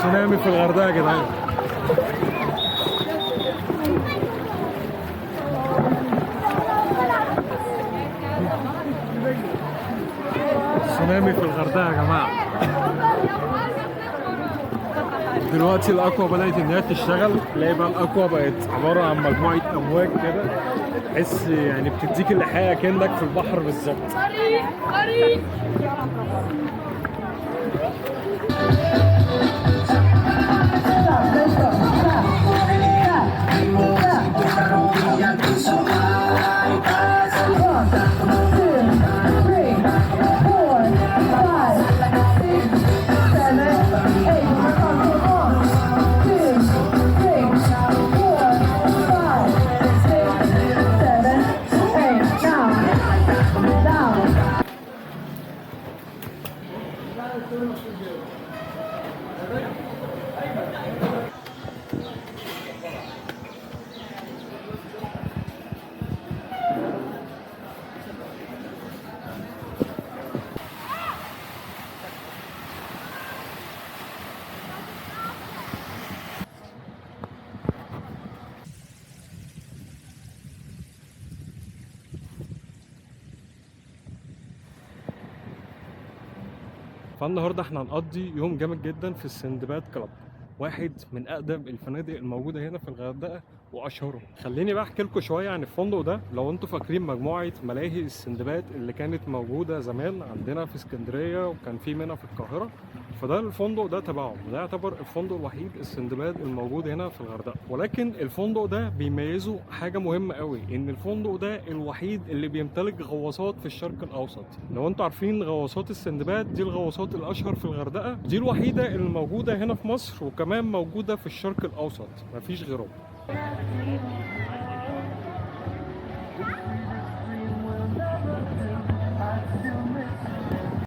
تسونامي في الغردقه يا جدعان. تسونامي في الغردقه يا جماعه. دلوقتي الاكوا بدات ان هي تشتغل. تلاقي بقى الاكوا بقت عباره عن مجموعه امواج كده، تحس يعني بتديك الايحاء كانك في البحر بالظبط. فالنهارده احنا هنقضي يوم جامد جدا في السندباد كلاب، واحد من اقدم الفنادق الموجوده هنا في الغردقه واشهرهم. خليني بقى احكي لكم شويه عن الفندق ده. لو انتوا فاكرين مجموعه ملاهي السندباد اللي كانت موجوده زمان عندنا في اسكندريه وكان في منها في القاهره، فده الفندق ده تبعهم. ده يعتبر الفندق الوحيد السندباد الموجود هنا في الغردقه. ولكن الفندق ده بيميزه حاجه مهمه قوي، ان الفندق ده الوحيد اللي بيمتلك غواصات في الشرق الاوسط. لو انتوا عارفين غواصات السندباد دي الغواصات الاشهر في الغردقه، دي الوحيده اللي موجوده هنا في مصر وكمان موجوده في الشرق الاوسط، مفيش غيرهم.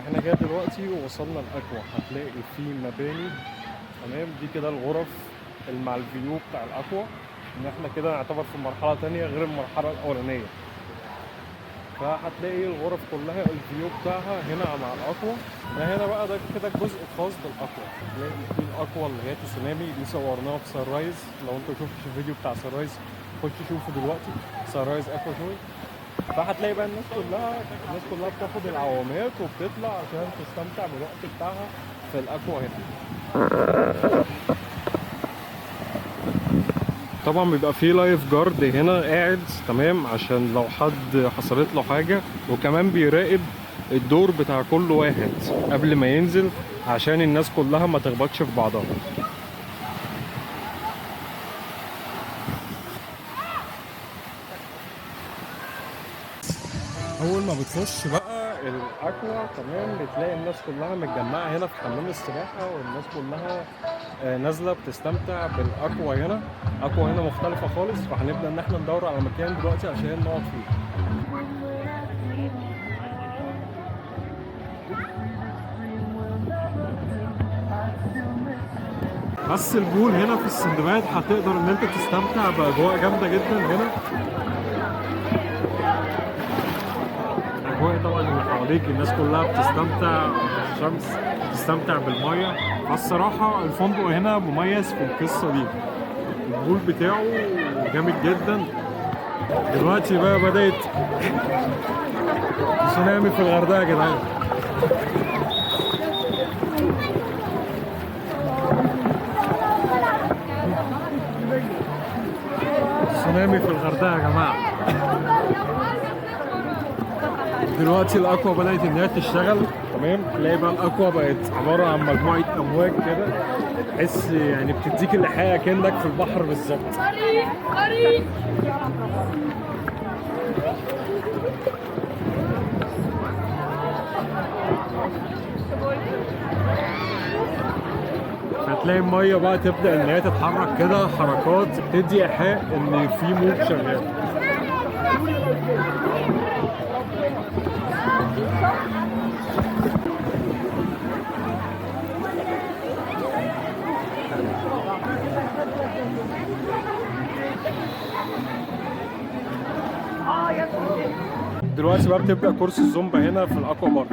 احنا جاي دلوقتي ووصلنا الاكوا. هتلاقي في مباني، تمام، دي كده الغرف اللي مع الفيو بتاع الاكوا. ان احنا كده نعتبر في مرحله تانية غير المرحله الاولانيه. فهتلاقي الغرف كلها الفيو بتاعها هنا مع الاكوا. ده هنا بقى ده كده الجزء الخاص بالاكوا. هتلاقي في الاكوا اللي هي تسونامي دي صورناها في سان رايز. لو انتوا شفتوا الفيديو بتاع سان رايز خش شوفوا دلوقتي سان رايز اكوا شوي. فهتلاقي بقى الناس كلها بتاخد العوامات وبتطلع عشان تستمتع بالوقت بتاعها في الاكوا هنا. طبعا بيبقى فيه لايف جارد هنا قاعد، تمام، عشان لو حد حصلت له حاجه، وكمان بيراقب الدور بتاع كل واحد قبل ما ينزل عشان الناس كلها ما تخبطش في بعضها. اول ما بتخش بقى الاكوا، تمام، بتلاقي الناس كلها متجمعه هنا في حمام السباحه، والناس كلها نازله بتستمتع بالاكوا هنا. اكوا هنا مختلفه خالص. فهنبدا ان احنا ندور على مكان دلوقتي عشان نقعد فيه. بس البول هنا في السندباد هتقدر ان انت تستمتع باجواء جامده جدا هنا. الاجواء طبعا اللي حواليك الناس كلها بتستمتع بالشمس، بتستمتع بالميه. فالصراحه الفندق هنا مميز في القصه دي. البول بتاعه جامد جدا. دلوقتي بقى بدأت تسونامي في الغردقه يا جدعان. تسونامي في الغردقه يا جماعه. دلوقتي الاكوا بدات ان هي تشتغل، تمام. تلاقي بقى الاكوا بقت عباره عن مجموعه امواج كده، تحس يعني بتديك الايحاء كانك في البحر بالظبط. هتلاقي الميه بقى تبدا ان هي تتحرك كده حركات تدي ايحاء ان في موج شغال. دلوقتي بقى بتبدأ كورس الزومبا هنا في الاكوا بارك.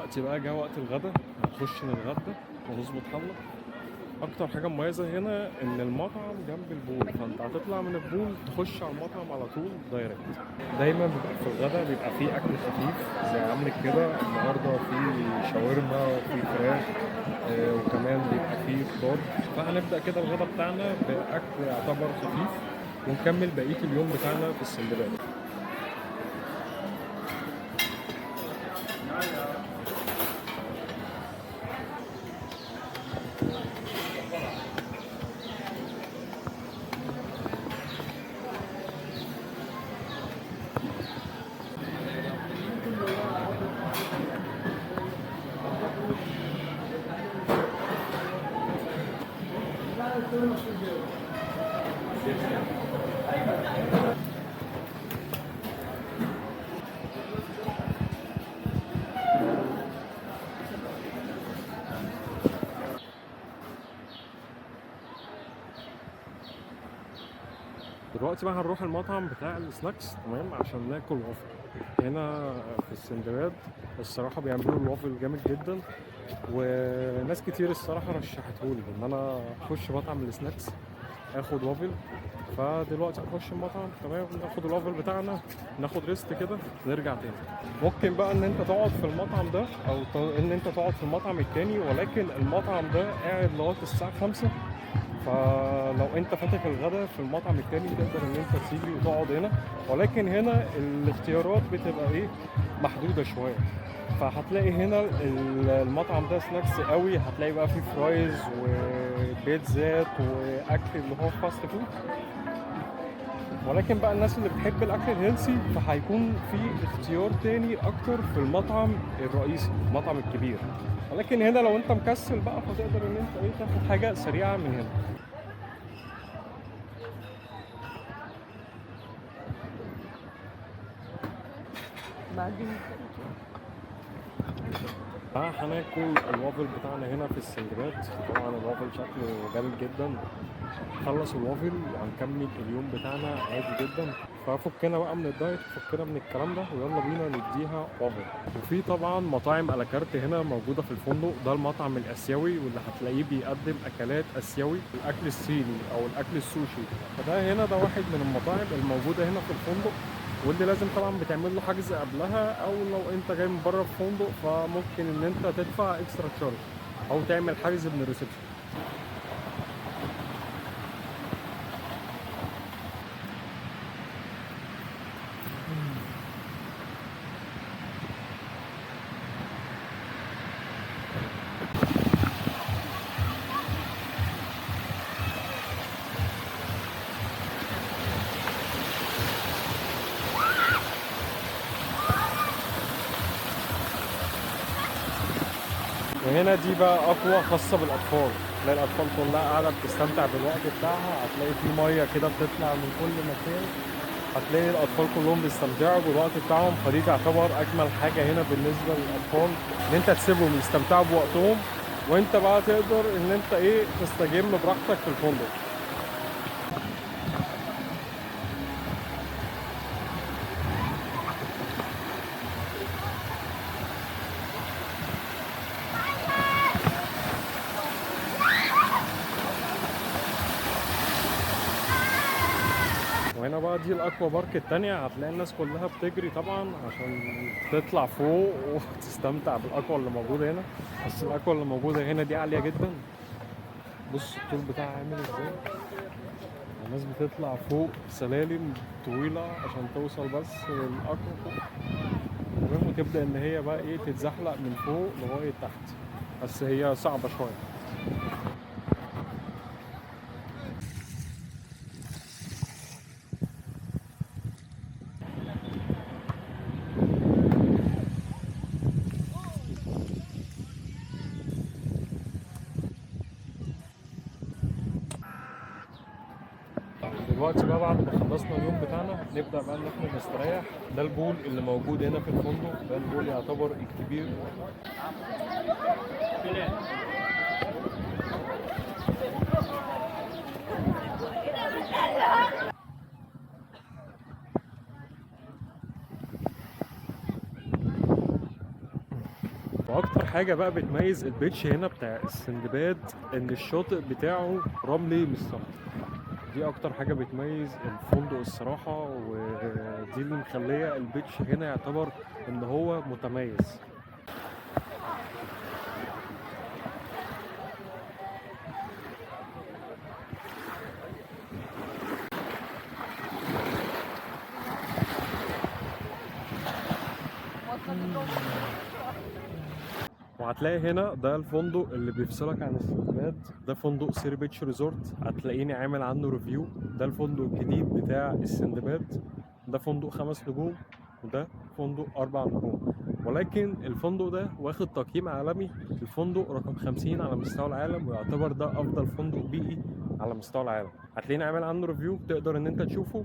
دلوقتي بقى جه وقت الغدا، هنخش نتغدى ونظبط حالنا. اكتر حاجه مميزه هنا ان المطعم جنب البول، فانت هتطلع من البول تخش على المطعم على طول دايركت. دايما بيبقى في الغدا بيبقى فيه اكل خفيف زي عامل كده النهارده، في شاورما وفي فراخ، وكمان بيبقى فيه خضار. فهنبدا كده الغدا بتاعنا باكل يعتبر خفيف، ونكمل بقيه اليوم بتاعنا في السندباد. دلوقتي بقى هنروح المطعم بتاع السناكس، تمام، عشان ناكل وافل. هنا في السندباد الصراحة بيعملوا الوافل جامد جدا، وناس كتير الصراحة رشحتهولي ان انا اخش مطعم السناكس اخد وافل. فدلوقتي هنخش المطعم، تمام، ناخد الوافل بتاعنا، ناخد ريست كده، نرجع تاني. ممكن بقى ان انت تقعد في المطعم ده او ان انت تقعد في المطعم التاني، ولكن المطعم ده قاعد لغاية الساعة 5. فلو انت فاتك الغدا في المطعم التاني تقدر ان انت تيجي وتقعد هنا، ولكن هنا الاختيارات بتبقى ايه، محدودة شوية. فهتلاقي هنا المطعم ده سناكس قوي، هتلاقي بقى فيه فرايز وبيتزات واكل اللي هو فاست فود. ولكن بقى الناس اللي بتحب الاكل الهيلسي فهيكون في اختيار تاني اكتر في المطعم الرئيسي، المطعم الكبير. ولكن هنا لو انت مكسل بقى فتقدر ان انت ايه، تاخد حاجة سريعة من هنا. بعدين هناكل الوافل بتاعنا هنا في السندباد. طبعا الوافل شكله جامد جدا. نخلص الوافل وهنكمل اليوم بتاعنا عادي جدا. ففكنا بقى من الدايت وفكنا من الكلام ده، ويلا بينا نديها وافل. وفي طبعا مطاعم الاكارت هنا موجوده في الفندق. ده المطعم الاسيوي واللي هتلاقيه بيقدم اكلات اسيوي، الاكل الصيني او الاكل السوشي. فده هنا ده واحد من المطاعم الموجوده هنا في الفندق، واللي لازم طبعا بتعمل له حجز قبلها، او لو انت جاي من بره الفندق فممكن ان انت تدفع اكسترا تشارج او تعمل حجز من الريسبشن. وهنا دي بقى اقوى خاصه بالاطفال، تلاقي الاطفال كلها قاعده بتستمتع بالوقت بتاعها. هتلاقي في ميه كده بتطلع من كل مكان، هتلاقي الاطفال كلهم بيستمتعوا بالوقت بتاعهم. فدي تعتبر اجمل حاجه هنا بالنسبه للاطفال، ان انت تسيبهم يستمتعوا بوقتهم، وانت بقى تقدر ان انت ايه، تستجم براحتك في الفندق. وهنا بقى دي الاكوا بارك التانية، هتلاقي الناس كلها بتجري طبعا عشان تطلع فوق وتستمتع بالاكوا اللي موجودة هنا. بس الاكوا اللي موجودة هنا دي عالية جدا. بص الطول بتاعها عامل ازاي. الناس بتطلع فوق سلالم طويلة عشان توصل بس للاكوا فوق، تمام، وتبدأ ان هي بقى ايه، تتزحلق من فوق لغاية تحت. بس هي صعبة شوية. دلوقتي بقى بعد ما خلصنا اليوم بتاعنا نبدأ بقى ان احنا نستريح. ده البول اللي موجود هنا في الفندق، ده البول يعتبر الكبير. واكتر حاجه بقى بتميز البيتش هنا بتاع السندباد ان الشاطئ بتاعه رملي مش صخري. دي اكتر حاجه بتميز الفندق الصراحه، ودي اللي مخليه البيتش هنا يعتبر ان هو متميز. وهتلاقي هنا ده الفندق اللي بيفصلك عن السندباد، ده فندق سيري بيتش ريزورت، هتلاقيني عامل عنه ريفيو. ده الفندق الجديد بتاع السندباد، ده فندق 5 نجوم وده فندق 4 نجوم، ولكن الفندق ده واخد تقييم عالمي، الفندق رقم 50 على مستوى العالم، ويعتبر ده افضل فندق بيئي على مستوى العالم. هتلاقيني عامل عنه ريفيو تقدر ان انت تشوفه.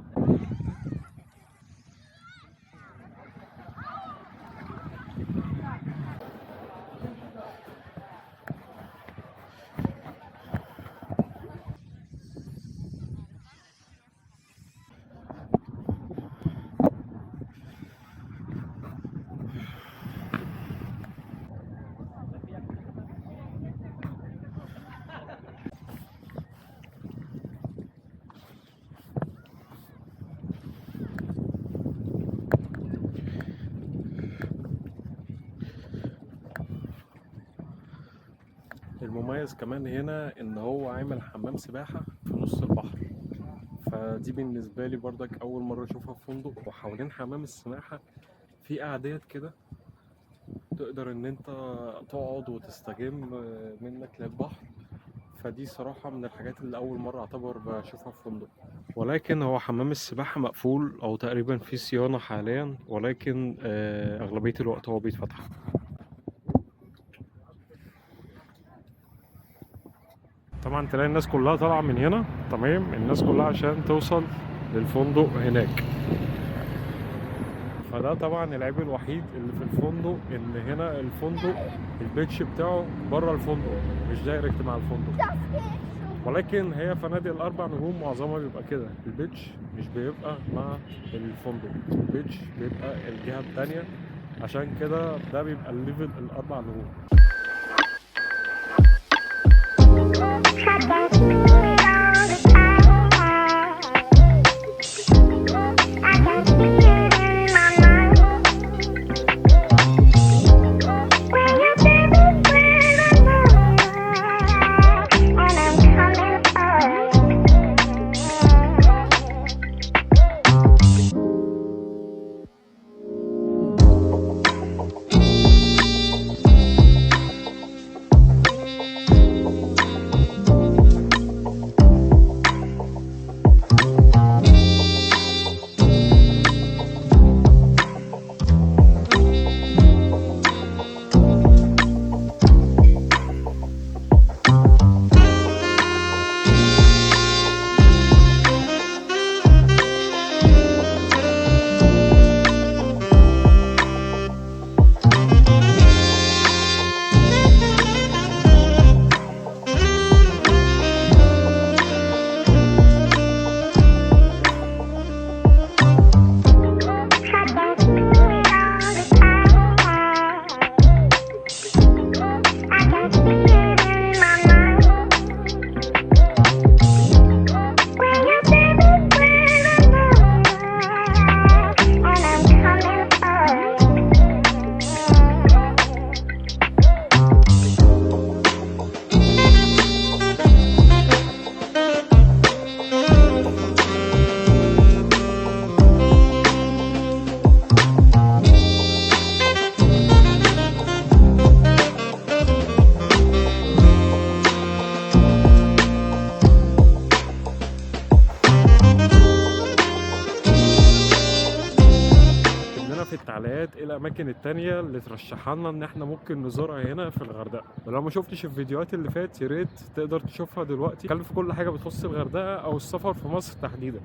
المميز كمان هنا ان هو عامل حمام سباحة في نص البحر، فدي بالنسبة لي برضك اول مرة اشوفها في فندق. وحوالين حمام السباحة في قعدات كده تقدر ان انت تقعد وتستجم منك للبحر، فدي صراحة من الحاجات اللي اول مرة اعتبر بشوفها في فندق. ولكن هو حمام السباحة مقفول او تقريبا في صيانة حاليا، ولكن اغلبية الوقت هو بيتفتح. طبعا تلاقي الناس كلها طالعة من هنا، تمام، الناس كلها عشان توصل للفندق هناك. فده طبعا العيب الوحيد اللي في الفندق، ان هنا الفندق البيتش بتاعه بره الفندق مش دايركت مع الفندق. ولكن هي فنادق ال4 نجوم معظمها بيبقى كده، البيتش مش بيبقى مع الفندق، البيتش بيبقى الجهة التانية، عشان كده ده بيبقى الليفل ال4 نجوم. في التعليقات ايه الاماكن التانية اللي ترشحها لنا ان احنا ممكن نزورها هنا في الغردقة، ولو ما شفتش الفيديوهات اللي فاتت يا ريت تقدر تشوفها دلوقتي. اتكلم في كل حاجة بتخص الغردقة او السفر في مصر تحديدا.